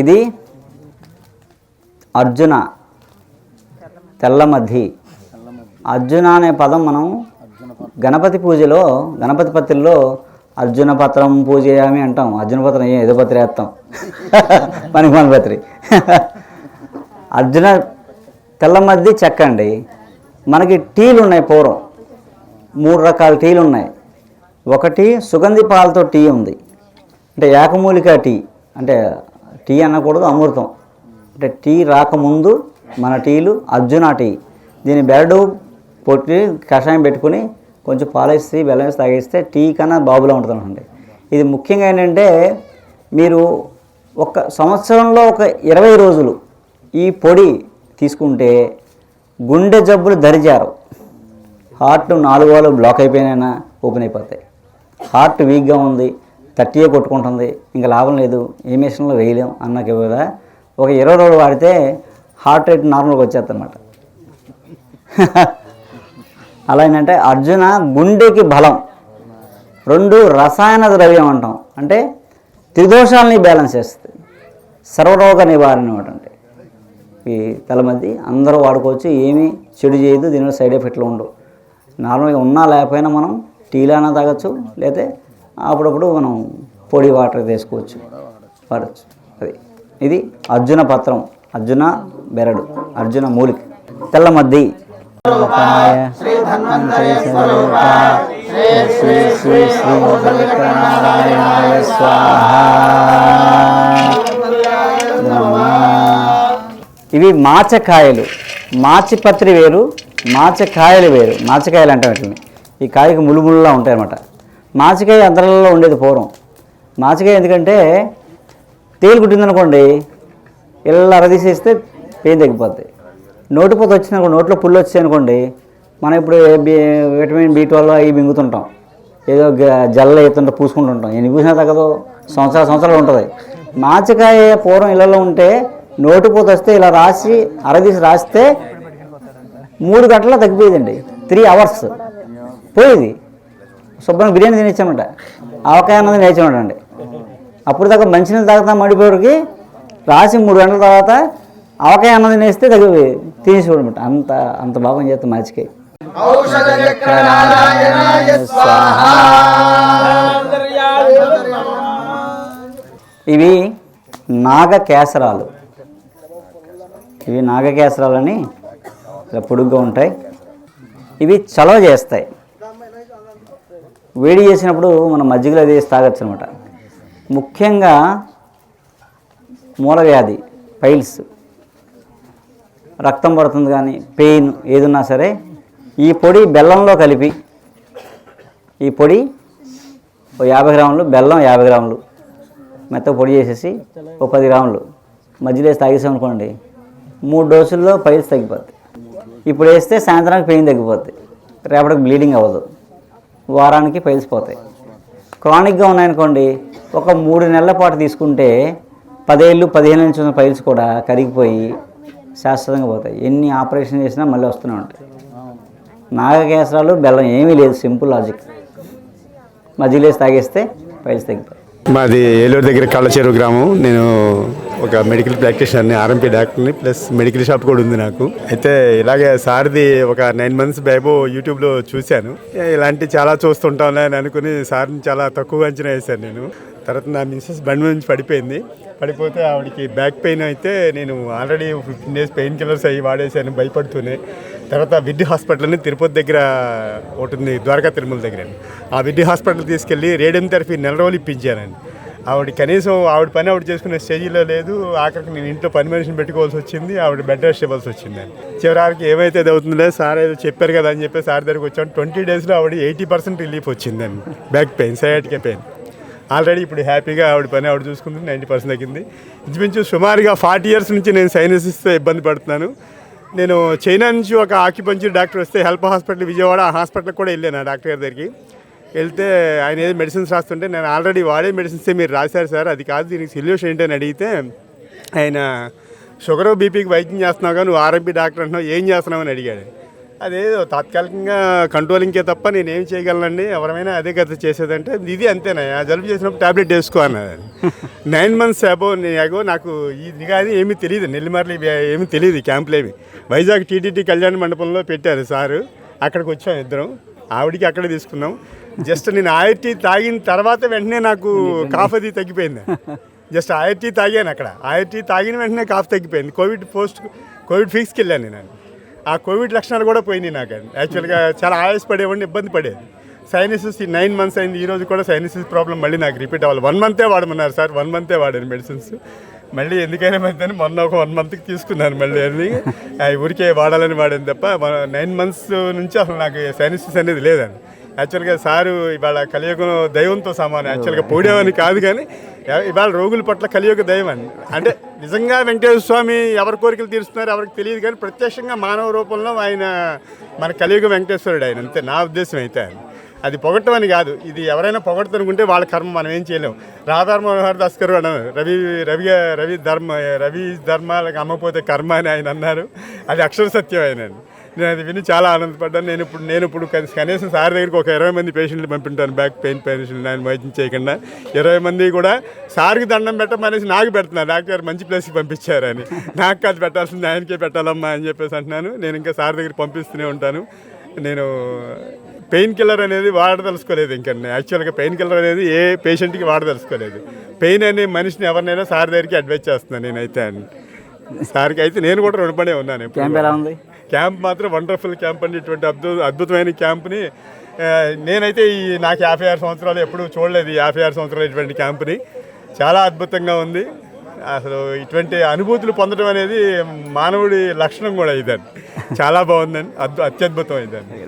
ఇది అర్జున తెల్లమద్ది. అర్జున అనే పదం మనం గణపతి పూజలో గణపతి పత్రిలో అర్జున పత్రం పూజ చేయమి అంటాం. అర్జున పత్రం ఏదో పత్రి వేస్తాం పనికిమాల పత్రి. అర్జున తెల్లమద్ది చెక్క అండి. మనకి టీలు ఉన్నాయి, పూర్వం 3 రకాల టీలు ఉన్నాయి. ఒకటి సుగంధి పాలతో టీ ఉంది, అంటే ఏకమూలిక టీ, అంటే టీ అనకూడదు అమృతం, అంటే టీ రాకముందు మన టీలు అర్జున టీ. దీని బెరడు పొట్టి కషాయం పెట్టుకుని కొంచెం పాలేసి బెల్లం వేసి తాగేస్తే టీ కన్నా బాబులా ఉంటుందండి. ఇది ముఖ్యంగా ఏంటంటే మీరు ఒక సంవత్సరంలో ఒక 20 రోజులు ఈ పొడి తీసుకుంటే గుండె జబ్బులు దరిజారు. హార్ట్ 4 వాలు బ్లాక్ అయిపోయినా ఓపెన్ అయిపోతాయి. హార్ట్ వీక్గా ఉంది, 30 కొట్టుకుంటుంది, ఇంకా లాభం లేదు, ఏ మెషిన్లో వేయలేం అన్నకి కూడా ఒక 20 రోజులు వాడితే హార్ట్ రేట్ నార్మల్గా వచ్చేస్తుంది అన్నమాట. అలా ఏంటంటే అర్జున గుండెకి బలం. 2 రసాయన ద్రవ్యం అంటాం, అంటే త్రిదోషాలని బ్యాలెన్స్ చేస్తుంది. సర్వరోగ నివారణ అంటే ఈ తెల్లమద్ది అందరూ వాడుకోవచ్చు, ఏమీ చెడు చేయదు, దీనివల్ల సైడ్ ఎఫెక్ట్లు ఉండవు. నార్మల్గా ఉన్నా లేకపోయినా మనం టీలానా తాగొచ్చు, లేకపోతే అప్పుడప్పుడు మనం పొడి వాటర్ తీసుకోవచ్చు, వాడచ్చు. అది ఇది అర్జున పత్రం, అర్జున బెరడు, అర్జున మూలిక, తెల్లమద్ది. ఇవి మాచకాయలు. మాచిపత్రి వేరు, మాచకాయలు వేరు. మాచకాయలు అంటే వీటిని, ఈ కాయకు ముళ్ళులా ఉంటాయి అన్నమాట. మాచికాయ అందరిలో ఉండేది పూర్వం. మాచికాయ ఎందుకంటే తేలు కుట్టిందనుకోండి, ఇలా అరదీసేస్తే పెయిన్ తగ్గిపోద్ది. నోటిపోత వచ్చిందనుకోండి, నోట్లో పుల్లు వచ్చాయనుకోండి, మనం ఇప్పుడు విటమిన్ B12 అవి మింగుతుంటాం, ఏదో జల్ల ఎత్తుంటే పూసుకుంటుంటాం, ఎన్ని పూసినా తగ్గదు, సంవత్సరాలు ఉంటుంది. మాచికాయ పూర్వం ఇళ్ళలో ఉంటే నోటిపోత వస్తే ఇలా అరదీసి రాస్తే 3 గంటల్లో తగ్గిపోయేదండి. 3 hours పోయేది. శుభ్రంగా బిర్యానీ తినేచ్చామట, ఆవకాయ అన్నది నేర్చామండి. అప్పుడు దాకా మంచినీళ్ళు తాగుతా మడిపోరికి రాసి 3 గంటల తర్వాత ఆవకాయ అన్నది నేస్తే తగ్గిపోయి తినేసుకోవడమాట. అంత బాగా చేస్తాం మాచికాయ. ఇవి నాగకేసరాలు. ఇవి నాగకేసరాలని ఇలా పొడుగ్గా ఉంటాయి. ఇవి చలవ చేస్తాయి. వేడి చేసినప్పుడు మనం మజ్జిగలో వేసి తాగొచ్చు అనమాట. ముఖ్యంగా మూలవ్యాధి, పైల్స్, రక్తం పడుతుంది కానీ పెయిన్ ఏదున్నా సరే ఈ పొడి బెల్లంలో కలిపి, ఈ పొడి 50 గ్రాములు, బెల్లం 50 గ్రాములు మెత్త పొడి చేసేసి 10 గ్రాములు మధ్యలో వేసి తాగేసామనుకోండి, 3 డోసుల్లో పైల్స్ తగ్గిపోద్ది. ఇప్పుడు వేస్తే సాయంత్రానికి పెయిన్ తగ్గిపోద్ది, రేపటికి బ్లీడింగ్ అవ్వదు, వారానికి పైల్స్ పోతాయి. క్రానిక్గా ఉన్నాయనుకోండి, ఒక 3 నెలల పాటు తీసుకుంటే 10 ఏళ్ళు 15 నుంచి ఉన్న పైల్స్ కూడా కరిగిపోయి శాశ్వతంగా పోతాయి. ఎన్ని ఆపరేషన్ చేసినా మళ్ళీ వస్తూనే ఉంటాయి. నాగకేసరాలు బెల్లం ఏమీ లేదు, సింపుల్ లాజిక్. మజ్జిగలో వేసి తాగేస్తే పైల్స్ తగ్గిపోతాయి. మాది ఏలూరు దగ్గర కళ్ళచెరువు గ్రామం. నేను ఒక మెడికల్ ప్రాక్టీషనర్ని, ఆర్ఎంపీ డాక్టర్ని, ప్లస్ మెడికల్ షాప్ కూడా ఉంది నాకు. అయితే ఇలాగే సార్ది ఒక 9 months బ్యాబో యూట్యూబ్లో చూశాను. ఇలాంటి చాలా చూస్తుంటాను అని అనుకుని సార్ని చాలా తక్కువ అంచనా వేశాను నేను. తర్వాత నా మిస్సెస్ బండి నుంచి పడిపోతే ఆవిడకి బ్యాక్ పెయిన్ అయితే నేను ఆల్రెడీ 15 days పెయిన్ కిల్లర్స్ అవి వాడేసాను భయపడుతూనే. తర్వాత విడ్డి హాస్పిటల్ని తిరుపతి దగ్గర ఒకటి ఉంది, ద్వారకా తిరుమల దగ్గర. ఆ విడ్డి హాస్పిటల్ తీసుకెళ్ళి రేడియం థెరపీ 4 రోజులు ఇప్పించానండి. ఆవిడ కనీసం ఆవిడ పని ఆవిడ చేసుకునే స్టేజీలో లేదు. ఆఖరికి నేను ఇంట్లో పని మనిషిని పెట్టుకోవాల్సి వచ్చింది, ఆవిడ బెడ్ రెస్ట్ ఇవ్వాల్సి వచ్చింది. చివరికి ఏమైతే అవుతుందో సార్ ఏదో చెప్పారు కదా అని చెప్పి సార్ దగ్గరికి వచ్చాను. 20 daysలో ఆవిడ 80% రిలీఫ్ వచ్చిందండి. Back pain, sciatica pain. Already ఇప్పుడు హ్యాపీగా ఆవిడ పని ఆవిడ చూసుకుంటుంది, 90% తగ్గింది. ఇంచుమించు సుమారుగా 40 years నుంచి నేను సైనసిస్తో ఇబ్బంది పడుతున్నాను. నేను చైనా నుంచి ఒక ఆక్యుపంచర్ డాక్టర్ వస్తే హెల్ప్ హాస్పిటల్ విజయవాడ, ఆ హాస్పిటల్కి కూడా వెళ్ళాను. ఆ డాక్టర్ గారి దగ్గరికి వెళ్తే ఆయన ఏదో మెడిసిన్స్ రాస్తుంటే నేను ఆల్రెడీ వాడే మెడిసిన్సే మీరు రాశారు సార్, అది కాదు దీనికి సొల్యూషన్ ఏంటని అడిగితే ఆయన షుగర్ బీపీకి వైద్యం చేస్తున్నావు, నువ్వు ఆర్ఎంపీ డాక్టర్ అంటున్నావు, ఏం చేస్తున్నావు అని అడిగాడు. అదేదో తాత్కాలికంగా కంట్రోలింగ్కే తప్ప నేనేం చేయగలనండి. ఎవరైనా అదే కదా చేసేదంటే ఇది అంతేనా, జలుబు చేసినప్పుడు టాబ్లెట్ వేసుకో అన్నది. 9 months అగో నాకు ఇది కానీ ఏమీ తెలియదు, నెల్లిమర్లు ఏమీ తెలియదు. క్యాంపులు ఏమి వైజాగ్ టీటీటీ కళ్యాణ మండపంలో పెట్టారు సారు, అక్కడికి వచ్చాం ఇద్దరం, ఆవిడికి అక్కడే తీసుకున్నాం. జస్ట్ నేను ఆయిల్ టీ తాగిన తర్వాత వెంటనే నాకు కాఫ్ అది తగ్గిపోయింది. జస్ట్ ఆయిల్ టీ తాగాను అక్కడ, ఆయిల్ టీ తాగిన వెంటనే కాఫ్ తగ్గిపోయింది. కోవిడ్ ఫిక్స్కి వెళ్ళాను నేను. ఆ కోవిడ్ లక్షణాలు కూడా పోయినాయి నాకు. యాక్చువల్గా చాలా ఆయాసపడేవాడిని, ఇబ్బంది పడేది. సైనసిస్ 9 months అయింది, ఈరోజు కూడా సైనసిస్ ప్రాబ్లం మళ్ళీ నాకు రిపీట్ అవ్వాలి. 1 month వాడమన్నారు సార్, 1 month వాడాను మెడిసిన్స్. మళ్ళీ ఎందుకైనా మంచిదని మొన్న ఒక 1 monthకి తీసుకున్నాను మళ్ళీ. అది ఊరికే వాడాలని వాడాను తప్ప 9 months నుంచి అసలు నాకు సైనసిస్ అనేది లేదండి. యాక్చువల్గా సారు ఇవాళ కలియుగం దైవంతో సమానం. యాక్చువల్గా పొగిడేవని కాదు కానీ ఇవాళ రోగుల పట్ల కలియుగ దైవం అని. అంటే నిజంగా వెంకటేశ్వర స్వామి ఎవరి కోరికలు తీరుస్తున్నారు ఎవరికి తెలియదు కానీ ప్రత్యక్షంగా మానవ రూపంలో ఆయన మన కలియుగ వెంకటేశ్వరుడు ఆయన, అంతే నా ఉద్దేశం అయితే. అది పొగట్టమని కాదు, ఇది ఎవరైనా పొగడతనుకుంటే వాళ్ళ కర్మ, మనం ఏం చేయలేము. రాధార్ మనోహర్ దాస్ గారు అన్నారు, రవి ధర్మాలకు అమ్మపోతే కర్మ అని ఆయన అన్నారు. అది అక్షర సత్యం ఆయన. నేను అది విని చాలా ఆనందపడ్డాను. నేను ఇప్పుడు కనీసం సార్ దగ్గరికి ఒక 20 మంది పేషెంట్లు పంపింటాను, బ్యాక్ పెయిన్ పేషెంట్లు, ఆయన వైద్యం చేయకుండా 20 మంది కూడా సార్కి దండం పెట్టమనేసి నాకు పెడుతున్నారు. డాక్టర్ మంచి ప్లేస్కి పంపించారని. నాకు కాదు పెట్టాల్సింది, ఆయనకే పెట్టాలమ్మా అని చెప్పేసి అంటున్నాను. నేను ఇంకా సార్ దగ్గర పంపిస్తూనే ఉంటాను. నేను పెయిన్ కిల్లర్ అనేది వాడదలుచుకోలేదు. ఇంకా యాక్చువల్గా పెయిన్ కిల్లర్ అనేది ఏ పేషెంట్కి వాడదలుచుకోలేదు. పెయిన్ అనే మనిషిని ఎవరినైనా సార్ దగ్గరికి అడ్వైజ్ చేస్తున్నాను నేనైతే. సార్కి అయితే నేను కూడా రుణపడే ఉన్నాను. క్యాంప్ ఎలా ఉంది? క్యాంప్ మాత్రం వండర్ఫుల్ క్యాంప్ అండి. ఇటువంటి అద్భుతమైన క్యాంప్ని నేనైతే నాకు 56 సంవత్సరాలు ఎప్పుడూ చూడలేదు. 56 సంవత్సరాలు ఇటువంటి క్యాంప్ని చాలా అద్భుతంగా ఉంది. అసలు ఇటువంటి అనుభూతులు పొందడం అనేది మానవుడి లక్షణం కూడా ఇదండి. చాలా బాగుందండి, అత్యద్భుతం ఇదండి.